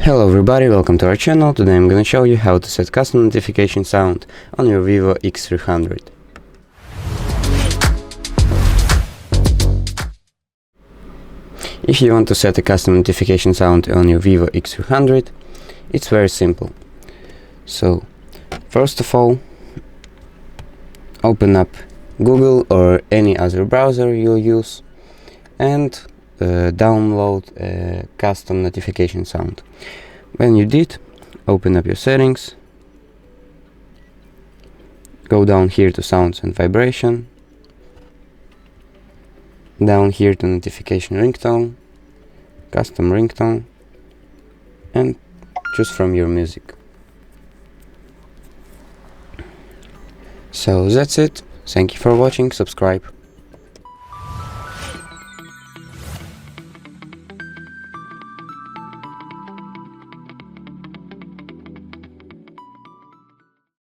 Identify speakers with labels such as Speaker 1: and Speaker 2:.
Speaker 1: Hello everybody, welcome to our channel. Today I'm gonna show you how to set custom notification sound on your VIVO X300. If you want to set a custom notification sound on your VIVO X300, it's very simple. So, first of all, open up Google or any other browser you'll use and download a custom notification sound. When you did, open up your settings, go down here to sounds and vibration, down here to notification ringtone, custom ringtone, and choose from your music. So that's it. Thank you for watching. Subscribe.